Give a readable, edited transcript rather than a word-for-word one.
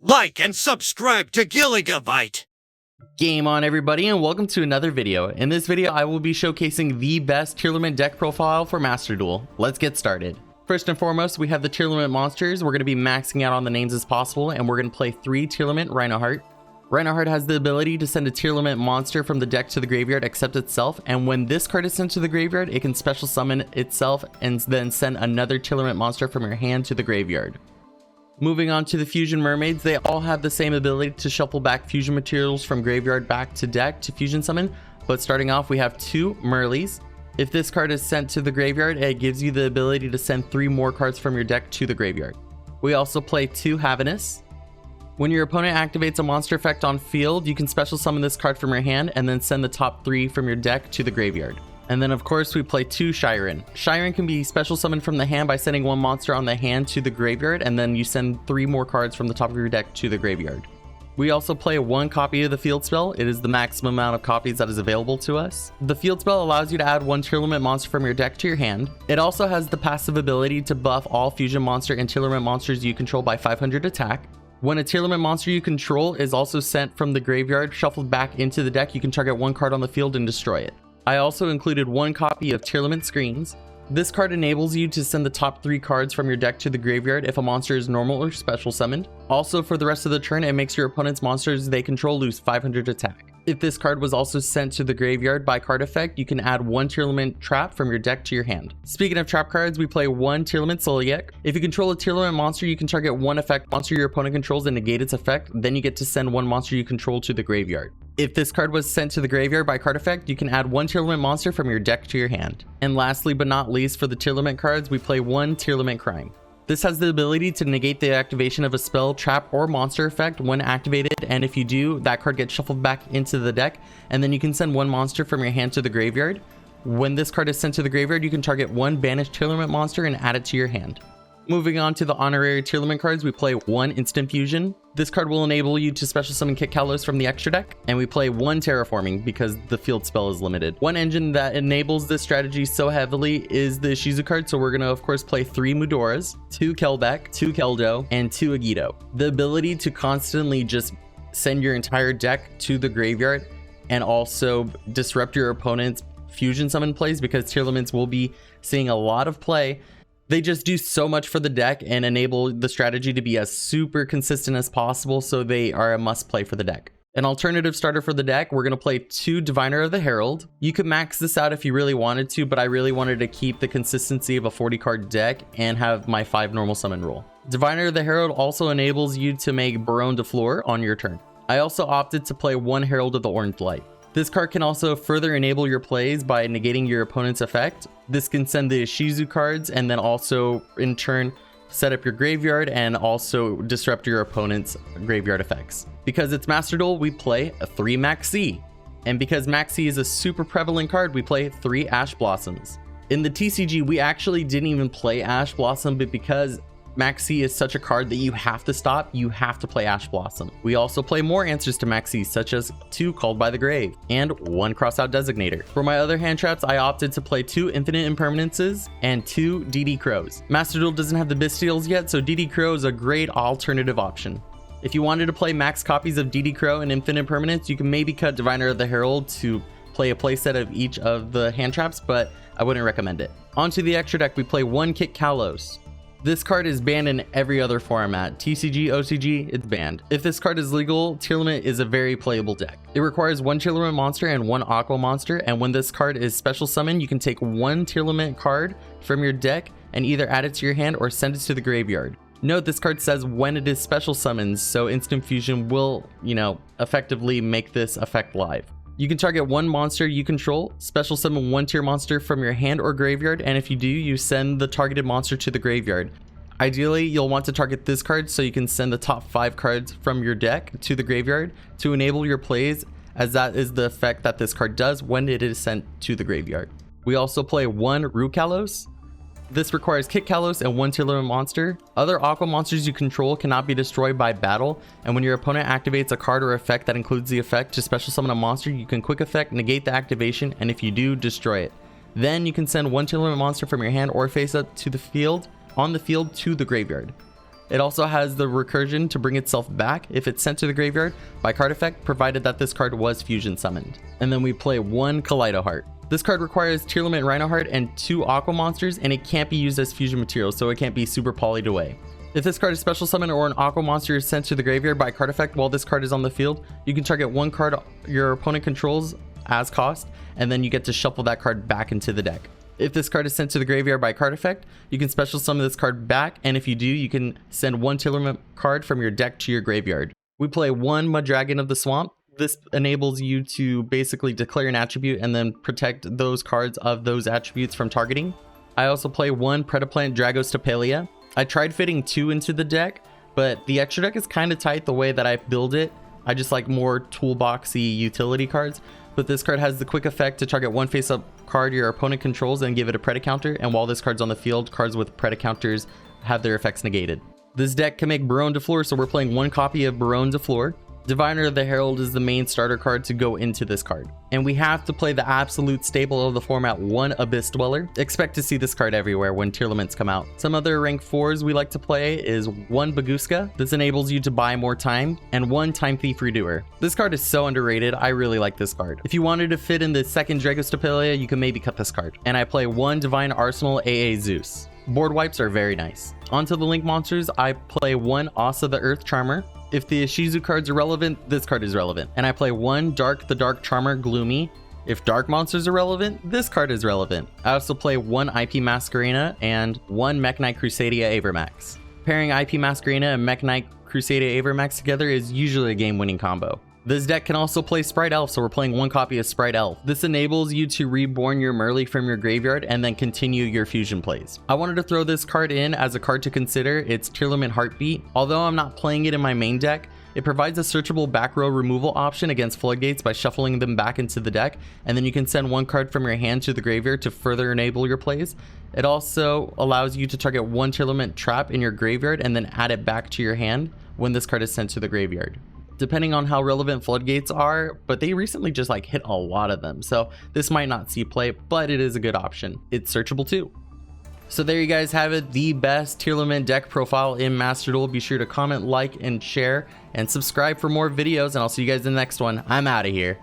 Like and subscribe to Gilligabyte! Game on, everybody, and welcome to another video. In this video, I will be showcasing the best Tearlament deck profile for Master Duel. Let's get started. First and foremost, we have the Tearlament Monsters. We're going to be maxing out on the names as possible, and we're going to play 3 Tearlament Rhinoheart. Rhinoheart has the ability to send a Tearlament monster from the deck to the graveyard except itself, and when this card is sent to the graveyard, it can special summon itself and then send another Tearlament monster from your hand to the graveyard. Moving on to the Fusion Mermaids, they all have the same ability to shuffle back fusion materials from graveyard back to deck to fusion summon, but starting off we have 2 Merlies. If this card is sent to the graveyard, it gives you the ability to send 3 more cards from your deck to the graveyard. We also play 2 Havanus. When your opponent activates a monster effect on field, you can special summon this card from your hand and then send the top 3 from your deck to the graveyard. And then of course we play 2 Shiren. Shiren can be special summoned from the hand by sending 1 monster on the hand to the graveyard, and then you send 3 more cards from the top of your deck to the graveyard. We also play 1 copy of the field spell. It is the maximum amount of copies that is available to us. The field spell allows you to add 1 Tearlament monster from your deck to your hand. It also has the passive ability to buff all fusion monster and Tearlament monsters you control by 500 attack. When a Tearlament monster you control is also sent from the graveyard, shuffled back into the deck, you can target 1 card on the field and destroy it. I also included 1 copy of Tearlament Screens. This card enables you to send the top 3 cards from your deck to the graveyard if a monster is normal or special summoned. Also, for the rest of the turn, it makes your opponent's monsters they control lose 500 attack. If this card was also sent to the graveyard by card effect, you can add 1 Tearlament trap from your deck to your hand. Speaking of trap cards, we play 1 Tearlament Celiac. If you control a Tearlament monster, you can target 1 effect monster your opponent controls and negate its effect. Then you get to send 1 monster you control to the graveyard. If this card was sent to the graveyard by card effect, you can add 1 Tearlament monster from your deck to your hand. And lastly but not least, for the Tearlament cards, we play 1 Tearlament Crime. This has the ability to negate the activation of a spell, trap, or monster effect when activated, and if you do, that card gets shuffled back into the deck, and then you can send 1 monster from your hand to the graveyard. When this card is sent to the graveyard, you can target 1 banished Tearlament monster and add it to your hand. Moving on to the honorary Tearlament cards, we play 1 Instant Fusion. This card will enable you to special summon Kit Kalos from the extra deck, and we play 1 Terraforming because the field spell is limited. One engine that enables this strategy so heavily is the Ishizu card, so we're going to of course play 3 Mudoras, 2 Kelbeck, 2 Keldo, and 2 Agito. The ability to constantly just send your entire deck to the graveyard and also disrupt your opponent's fusion summon plays, because Tearlaments will be seeing a lot of play. They just do so much for the deck and enable the strategy to be as super consistent as possible, so they are a must play for the deck. An alternative starter for the deck, we're going to play 2 Diviner of the Herald. You could max this out if you really wanted to, but I really wanted to keep the consistency of a 40 card deck and have my 5 normal summon rule. Diviner of the Herald also enables you to make Baronne de Fleur on your turn. I also opted to play 1 Herald of the Orange Light. This card can also further enable your plays by negating your opponent's effect. This can send the Ishizu cards and then also in turn set up your graveyard and also disrupt your opponent's graveyard effects. Because it's Master Duel, we play a 3 Maxi. And because Maxi is a super prevalent card, we play 3 Ash Blossoms. In the TCG, we actually didn't even play Ash Blossom, but because Maxi is such a card that you have to stop, you have to play Ash Blossom. We also play more answers to Maxi, such as 2 Called by the Grave and 1 Crossout Designator. For my other hand traps, I opted to play 2 Infinite Impermanences and 2 DD Crows. Master Duel doesn't have the Bystials yet, so DD Crow is a great alternative option. If you wanted to play max copies of DD Crow and Infinite Impermanence, you can maybe cut Diviner of the Herald to play a playset of each of the hand traps, but I wouldn't recommend it. Onto the extra deck, we play 1 Kit Kalos. This card is banned in every other format. TCG, OCG, it's banned. If this card is legal, Tearlament is a very playable deck. It requires 1 Tearlament monster and 1 Aqua monster, and when this card is special summoned, you can take 1 Tearlament card from your deck and either add it to your hand or send it to the graveyard. Note this card says when it is special summoned, so Instant Fusion will, effectively make this effect live. You can target 1 monster you control, special summon 1 tier monster from your hand or graveyard, and if you do, you send the targeted monster to the graveyard. Ideally, you'll want to target this card so you can send the top 5 cards from your deck to the graveyard to enable your plays, as that is the effect that this card does when it is sent to the graveyard. We also play 1 Rue Kalos. This requires Kit Kalos and 1 Tearlament monster. Other Aqua monsters you control cannot be destroyed by battle, and when your opponent activates a card or effect that includes the effect to special summon a monster, you can quick effect negate the activation, and if you do, destroy it. Then you can send 1 Tearlament monster from your hand or face up to the field, on the field to the graveyard. It also has the recursion to bring itself back if it's sent to the graveyard by card effect, provided that this card was fusion summoned. And then we play 1 Kaleido Heart. This card requires Tearlament Rhino Heart and 2 Aqua monsters, and it can't be used as fusion material, so it can't be super polyed away. If this card is special summoned or an Aqua monster is sent to the graveyard by card effect while this card is on the field, you can target 1 card your opponent controls as cost, and then you get to shuffle that card back into the deck. If this card is sent to the graveyard by card effect, you can special summon this card back, and if you do, you can send 1 Tearlament card from your deck to your graveyard. We play 1 Mudragon of the Swamp. This enables you to basically declare an attribute and then protect those cards of those attributes from targeting. I also play 1 Predaplant Dragostapelia. I tried fitting 2 into the deck, but the extra deck is kind of tight the way that I build it. I just like more toolboxy utility cards, but this card has the quick effect to target 1 face-up card your opponent controls and give it a Preda counter, and while this card's on the field, cards with Preda counters have their effects negated. This deck can make Baronne de Fleur, so we're playing 1 copy of Baronne de Fleur. Diviner of the Herald is the main starter card to go into this card. And we have to play the absolute staple of the format, 1 Abyss Dweller. Expect to see this card everywhere when Tearlaments come out. Some other rank 4s we like to play is 1 Baguska. This enables you to buy more time, and 1 Time Thief Redoer. This card is so underrated, I really like this card. If you wanted to fit in the 2nd Dragostapelia, you can maybe cut this card. And I play 1 Divine Arsenal AA Zeus. Board wipes are very nice. Onto the Link monsters, I play 1 Asa the Earth Charmer. If the Ishizu cards are relevant, this card is relevant. And I play 1 Dark the Dark Charmer Gloomy. If dark monsters are relevant, this card is relevant. I also play 1 IP Masquerena and 1 Mech Knight Crusadia Avermax. Pairing IP Masquerena and Mech Knight Crusadia Avermax together is usually a game-winning combo. This deck can also play Sprite Elf, so we're playing 1 copy of Sprite Elf. This enables you to reborn your Merly from your graveyard and then continue your fusion plays. I wanted to throw this card in as a card to consider. It's Tearlament Heartbeat. Although I'm not playing it in my main deck, it provides a searchable back row removal option against floodgates by shuffling them back into the deck, and then you can send 1 card from your hand to the graveyard to further enable your plays. It also allows you to target 1 Tearlament trap in your graveyard and then add it back to your hand when this card is sent to the graveyard. Depending on how relevant floodgates are, but they recently just like hit a lot of them, so this might not see play, but it is a good option. It's searchable too. So there you guys have it, the best Tearlament deck profile in Master Duel. Be sure to comment, like, and share, and subscribe for more videos, and I'll see you guys in the next one. I'm out of here.